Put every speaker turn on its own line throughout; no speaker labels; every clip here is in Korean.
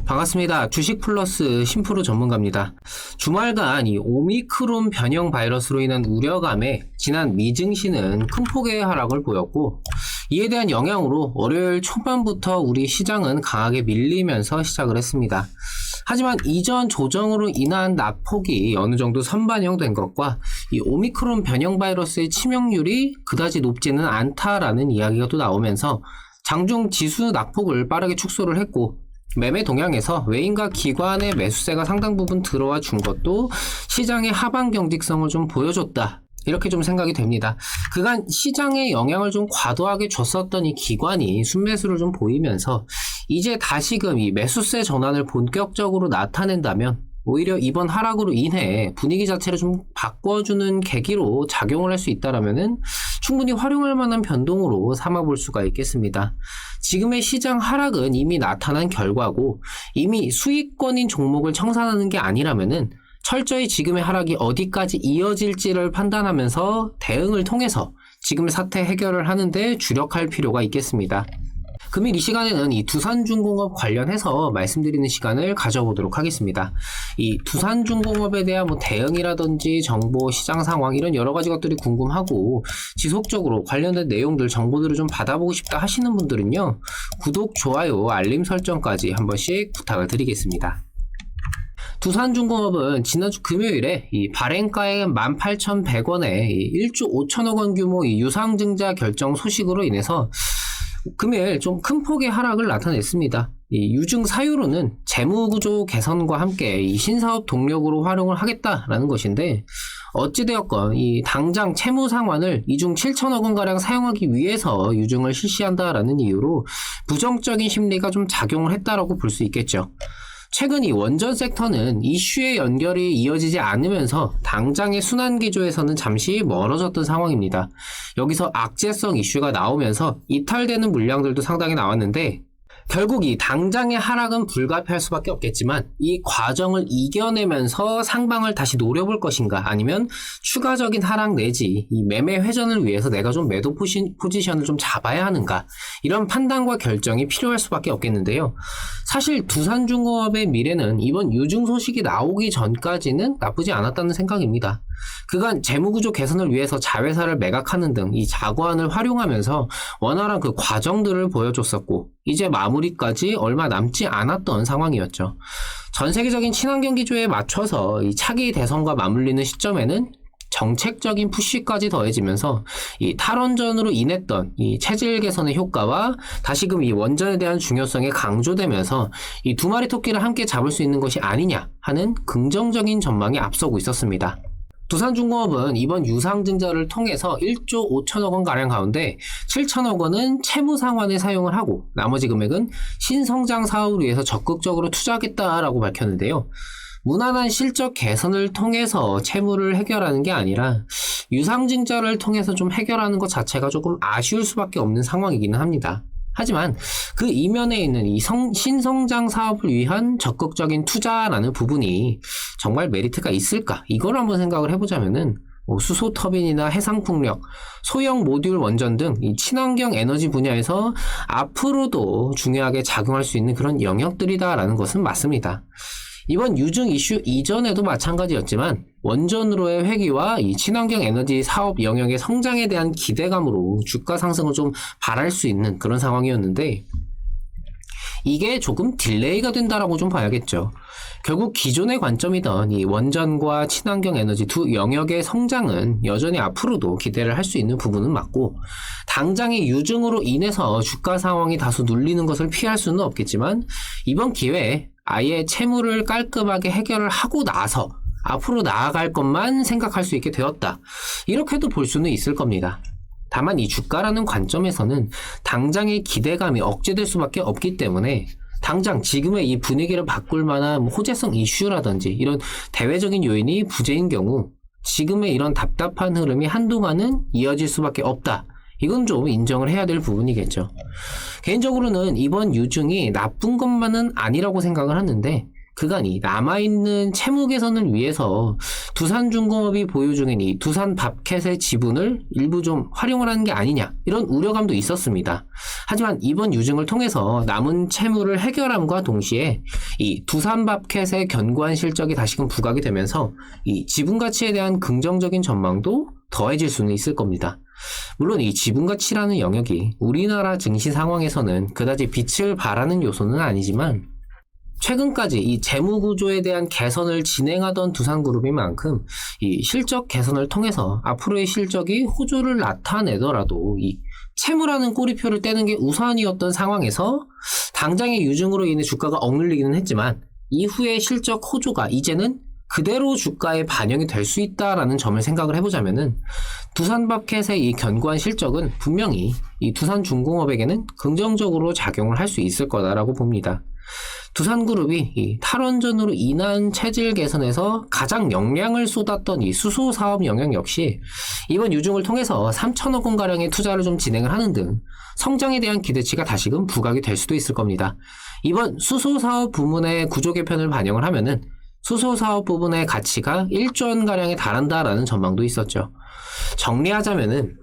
반갑습니다. 주식플러스 심프로 전문가입니다. 주말간 이 오미크론 변형 바이러스로 인한 우려감에 지난 미증시는 큰 폭의 하락을 보였고, 이에 대한 영향으로 월요일 초반부터 우리 시장은 강하게 밀리면서 시작을 했습니다. 하지만 이전 조정으로 인한 낙폭이 어느 정도 선반영된 것과 이 오미크론 변형 바이러스의 치명률이 그다지 높지는 않다라는 이야기가 또 나오면서 장중 지수 낙폭을 빠르게 축소를 했고, 매매 동향에서 외인과 기관의 매수세가 상당 부분 들어와 준 것도 시장의 하방 경직성을 좀 보여줬다, 이렇게 좀 생각이 됩니다. 그간 시장에 영향을 좀 과도하게 줬었던 이 기관이 순매수를 좀 보이면서 이제 다시금 이 매수세 전환을 본격적으로 나타낸다면 오히려 이번 하락으로 인해 분위기 자체를 좀 바꿔주는 계기로 작용을 할 수 있다라면은 충분히 활용할 만한 변동으로 삼아볼 수가 있겠습니다. 지금의 시장 하락은 이미 나타난 결과고, 이미 수익권인 종목을 청산하는 게 아니라면은 철저히 지금의 하락이 어디까지 이어질지를 판단하면서 대응을 통해서 지금의 사태 해결을 하는데 주력할 필요가 있겠습니다. 금일 이 시간에는 이 두산중공업 관련해서 말씀드리는 시간을 가져보도록 하겠습니다. 이 두산중공업에 대한 대응이라든지 정보, 시장 상황, 이런 여러 가지 것들이 궁금하고 지속적으로 관련된 내용들, 정보들을 좀 받아보고 싶다 하시는 분들은요, 구독, 좋아요, 알림 설정까지 한 번씩 부탁을 드리겠습니다. 두산중공업은 지난주 금요일에 이 발행가액 18,100원에 1조 5천억 원 규모 이 유상증자 결정 소식으로 인해서 금일 좀 큰 폭의 하락을 나타냈습니다. 이 유증 사유로는 재무구조 개선과 함께 이 신사업 동력으로 활용을 하겠다라는 것인데, 어찌되었건 이 당장 채무 상환을 이중 7천억 원가량 사용하기 위해서 유증을 실시한다라는 이유로 부정적인 심리가 좀 작용을 했다라고 볼 수 있겠죠. 최근 이 원전 섹터는 이슈의 연결이 이어지지 않으면서 당장의 순환 기조에서는 잠시 멀어졌던 상황입니다. 여기서 악재성 이슈가 나오면서 이탈되는 물량들도 상당히 나왔는데, 결국 이 당장의 하락은 불가피할 수밖에 없겠지만 이 과정을 이겨내면서 상방을 다시 노려볼 것인가, 아니면 추가적인 하락 내지 이 매매 회전을 위해서 내가 좀 매도 포지션을 좀 잡아야 하는가, 이런 판단과 결정이 필요할 수밖에 없겠는데요. 사실 두산중공업의 미래는 이번 유증 소식이 나오기 전까지는 나쁘지 않았다는 생각입니다. 그간 재무구조 개선을 위해서 자회사를 매각하는 등 이 자구안을 활용하면서 원활한 그 과정들을 보여줬었고, 이제 마무리까지 얼마 남지 않았던 상황이었죠. 전 세계적인 친환경 기조에 맞춰서 이 차기 대선과 맞물리는 시점에는 정책적인 푸시까지 더해지면서 이 탈원전으로 인했던 이 체질 개선의 효과와 다시금 이 원전에 대한 중요성이 강조되면서 이 두 마리 토끼를 함께 잡을 수 있는 것이 아니냐 하는 긍정적인 전망이 앞서고 있었습니다. 두산중공업은 이번 유상증자를 통해서 1조 5천억 원 가량 가운데 7천억 원은 채무 상환에 사용을 하고, 나머지 금액은 신성장 사업을 위해서 적극적으로 투자하겠다라고 밝혔는데요. 무난한 실적 개선을 통해서 채무를 해결하는 게 아니라 유상증자를 통해서 좀 해결하는 것 자체가 조금 아쉬울 수밖에 없는 상황이기는 합니다. 하지만 그 이면에 있는 이 신성장 사업을 위한 적극적인 투자라는 부분이 정말 메리트가 있을까? 이걸 한번 생각을 해보자면은 수소 터빈이나 해상풍력, 소형 모듈 원전 등 이 친환경 에너지 분야에서 앞으로도 중요하게 작용할 수 있는 그런 영역들이다라는 것은 맞습니다. 이번 유증 이슈 이전에도 마찬가지였지만 원전으로의 회귀와 이 친환경 에너지 사업 영역의 성장에 대한 기대감으로 주가 상승을 좀 바랄 수 있는 그런 상황이었는데, 이게 조금 딜레이가 된다라고 좀 봐야겠죠. 결국 기존의 관점이던 이 원전과 친환경 에너지 두 영역의 성장은 여전히 앞으로도 기대를 할 수 있는 부분은 맞고, 당장의 유증으로 인해서 주가 상황이 다소 눌리는 것을 피할 수는 없겠지만, 이번 기회에 아예 채무를 깔끔하게 해결을 하고 나서 앞으로 나아갈 것만 생각할 수 있게 되었다, 이렇게도 볼 수는 있을 겁니다. 다만 이 주가라는 관점에서는 당장의 기대감이 억제될 수밖에 없기 때문에 당장 지금의 이 분위기를 바꿀 만한 호재성 이슈라든지 이런 대외적인 요인이 부재인 경우 지금의 이런 답답한 흐름이 한동안은 이어질 수밖에 없다, 이건 좀 인정을 해야 될 부분이겠죠. 개인적으로는 이번 유증이 나쁜 것만은 아니라고 생각을 하는데, 그간 이 남아있는 채무 개선을 위해서 두산중공업이 보유 중인 이 두산밥켓의 지분을 일부 좀 활용을 하는 게 아니냐, 이런 우려감도 있었습니다. 하지만 이번 유증을 통해서 남은 채무를 해결함과 동시에 이 두산밥켓의 견고한 실적이 다시금 부각이 되면서 이 지분 가치에 대한 긍정적인 전망도 더해질 수는 있을 겁니다. 물론 이 지분 가치라는 영역이 우리나라 증시 상황에서는 그다지 빛을 발하는 요소는 아니지만, 최근까지 이 재무 구조에 대한 개선을 진행하던 두산그룹인 만큼 이 실적 개선을 통해서 앞으로의 실적이 호조를 나타내더라도 이 채무라는 꼬리표를 떼는 게 우선이었던 상황에서 당장의 유증으로 인해 주가가 억눌리기는 했지만, 이후의 실적 호조가 이제는 그대로 주가에 반영이 될 수 있다라는 점을 생각을 해보자면은 두산밥켓의 이 견고한 실적은 분명히 이 두산중공업에게는 긍정적으로 작용을 할 수 있을 거다라고 봅니다. 두산그룹이 이 탈원전으로 인한 체질 개선에서 가장 역량을 쏟았던 이 수소 사업 영역 역시 이번 유증을 통해서 3천억 원 가량의 투자를 좀 진행을 하는 등 성장에 대한 기대치가 다시금 부각이 될 수도 있을 겁니다. 이번 수소 사업 부문의 구조 개편을 반영을 하면은 수소 사업 부분의 가치가 1조 원 가량에 달한다라는 전망도 있었죠. 정리하자면은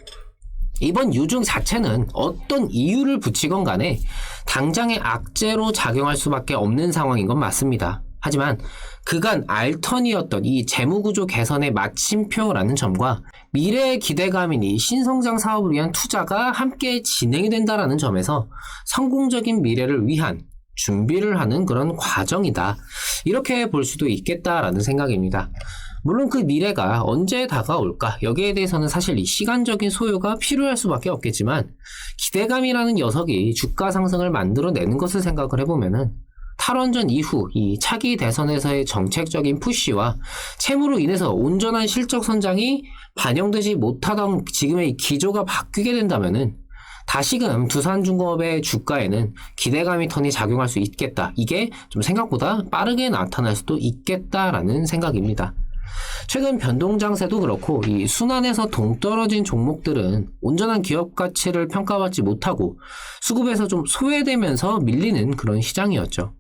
이번 유증 자체는 어떤 이유를 붙이건 간에 당장의 악재로 작용할 수밖에 없는 상황인 건 맞습니다. 하지만 그간 알턴이었던 이 재무구조 개선의 마침표라는 점과 미래의 기대감인 이 신성장 사업을 위한 투자가 함께 진행이 된다라는 점에서 성공적인 미래를 위한 준비를 하는 그런 과정이다, 이렇게 볼 수도 있겠다라는 생각입니다. 물론 그 미래가 언제 다가올까, 여기에 대해서는 사실 이 시간적인 소요가 필요할 수밖에 없겠지만, 기대감이라는 녀석이 주가 상승을 만들어내는 것을 생각을 해보면은 탈원전 이후 이 차기 대선에서의 정책적인 푸시와 채무로 인해서 온전한 실적 선장이 반영되지 못하던 지금의 이 기조가 바뀌게 된다면은 다시금 두산중공업의 주가에는 기대감이 턴이 작용할 수 있겠다, 이게 좀 생각보다 빠르게 나타날 수도 있겠다라는 생각입니다. 최근 변동장세도 그렇고 이 순환에서 동떨어진 종목들은 온전한 기업 가치를 평가받지 못하고 수급에서 좀 소외되면서 밀리는 그런 시장이었죠.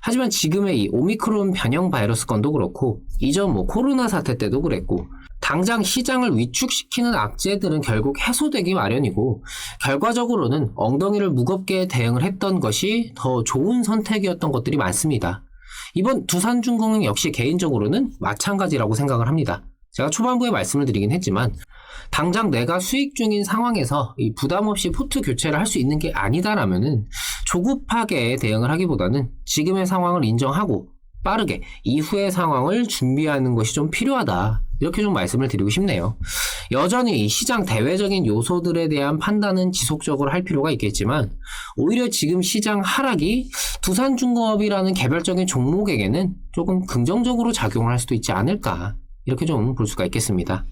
하지만 지금의 이 오미크론 변형 바이러스 건도 그렇고 이전 코로나 사태 때도 그랬고, 당장 시장을 위축시키는 악재들은 결국 해소되기 마련이고, 결과적으로는 엉덩이를 무겁게 대응을 했던 것이 더 좋은 선택이었던 것들이 많습니다. 이번 두산중공업 역시 개인적으로는 마찬가지라고 생각을 합니다. 제가 초반부에 말씀을 드리긴 했지만 당장 내가 수익 중인 상황에서 이 부담 없이 포트 교체를 할 수 있는 게 아니다라면은 조급하게 대응을 하기보다는 지금의 상황을 인정하고 빠르게 이후의 상황을 준비하는 것이 좀 필요하다, 이렇게 좀 말씀을 드리고 싶네요. 여전히 시장 대외적인 요소들에 대한 판단은 지속적으로 할 필요가 있겠지만, 오히려 지금 시장 하락이 두산중공업이라는 개별적인 종목에게는 조금 긍정적으로 작용을 할 수도 있지 않을까, 이렇게 좀 볼 수가 있겠습니다.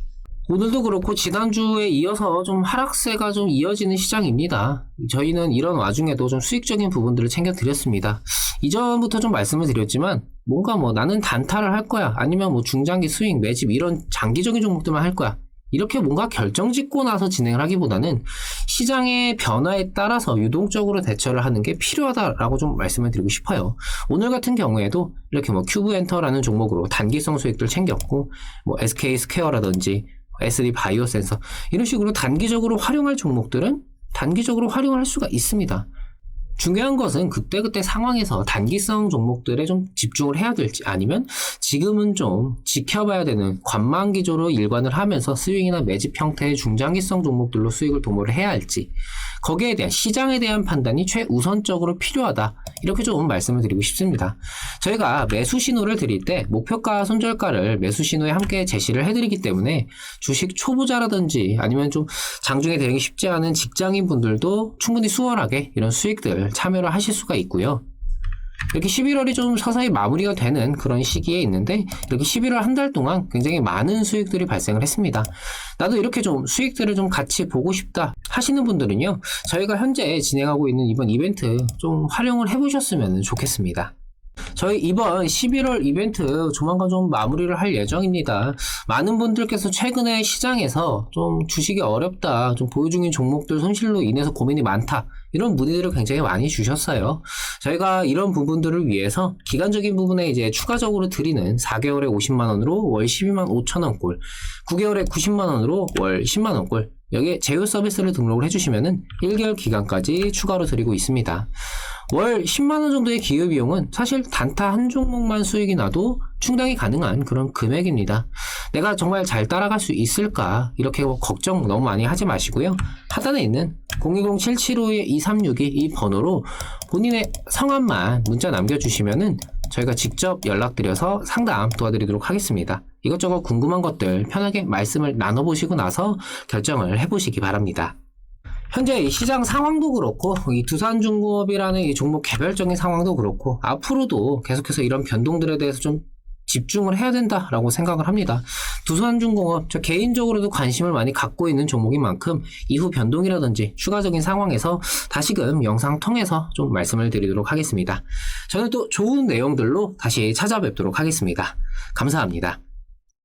오늘도 그렇고 지난주에 이어서 좀 하락세가 좀 이어지는 시장입니다. 저희는 이런 와중에도 좀 수익적인 부분들을 챙겨드렸습니다. 이전부터 좀 말씀을 드렸지만 뭔가 나는 단타를 할 거야, 아니면 중장기 수익 매집 이런 장기적인 종목들만 할 거야, 이렇게 뭔가 결정 짓고 나서 진행을 하기보다는 시장의 변화에 따라서 유동적으로 대처를 하는 게 필요하다라고 좀 말씀을 드리고 싶어요. 오늘 같은 경우에도 이렇게 큐브엔터라는 종목으로 단기성 수익들 챙겼고, SK 스퀘어라든지 SD 바이오 센서 이런 식으로 단기적으로 활용할 종목들은 단기적으로 활용할 수가 있습니다. 중요한 것은 그때그때 상황에서 단기성 종목들에 좀 집중을 해야 될지, 아니면 지금은 좀 지켜봐야 되는 관망 기조로 일관을 하면서 스윙이나 매집 형태의 중장기성 종목들로 수익을 도모를 해야 할지, 거기에 대한 시장에 대한 판단이 최우선적으로 필요하다, 이렇게 좀 말씀을 드리고 싶습니다. 저희가 매수 신호를 드릴 때 목표가 손절가를 매수 신호에 함께 제시를 해드리기 때문에 주식 초보자라든지 아니면 좀 장중에 대응이 쉽지 않은 직장인 분들도 충분히 수월하게 이런 수익들 참여를 하실 수가 있고요. 이렇게 11월이 좀 서서히 마무리가 되는 그런 시기에 있는데, 이렇게 11월 한 달 동안 굉장히 많은 수익들이 발생을 했습니다. 나도 이렇게 좀 수익들을 좀 같이 보고 싶다 하시는 분들은요, 저희가 현재 진행하고 있는 이번 이벤트 좀 활용을 해보셨으면 좋겠습니다. 저희 이번 11월 이벤트 조만간 좀 마무리를 할 예정입니다. 많은 분들께서 최근에 시장에서 좀 주식이 어렵다, 좀 보유 중인 종목들 손실로 인해서 고민이 많다, 이런 문의들을 굉장히 많이 주셨어요. 저희가 이런 부분들을 위해서 기간적인 부분에 이제 추가적으로 드리는 4개월에 50만원으로 월 12만 5천원 꼴, 9개월에 90만원으로 월 10만원 꼴, 여기에 제휴 서비스를 등록을 해주시면은 1개월 기간까지 추가로 드리고 있습니다. 월 10만원 정도의 기여 비용은 사실 단타 한 종목만 수익이 나도 충당이 가능한 그런 금액입니다. 내가 정말 잘 따라갈 수 있을까? 이렇게 걱정 너무 많이 하지 마시고요. 하단에 있는 010-775-2362 이 번호로 본인의 성함만 문자 남겨주시면은 저희가 직접 연락드려서 상담 도와드리도록 하겠습니다. 이것저것 궁금한 것들 편하게 말씀을 나눠보시고 나서 결정을 해보시기 바랍니다. 현재 이 시장 상황도 그렇고 이 두산중공업이라는 이 종목 개별적인 상황도 그렇고 앞으로도 계속해서 이런 변동들에 대해서 좀 집중을 해야 된다라고 생각을 합니다. 두산중공업 저 개인적으로도 관심을 많이 갖고 있는 종목인 만큼 이후 변동이라든지 추가적인 상황에서 다시금 영상 통해서 좀 말씀을 드리도록 하겠습니다. 저는 또 좋은 내용들로 다시 찾아뵙도록 하겠습니다. 감사합니다.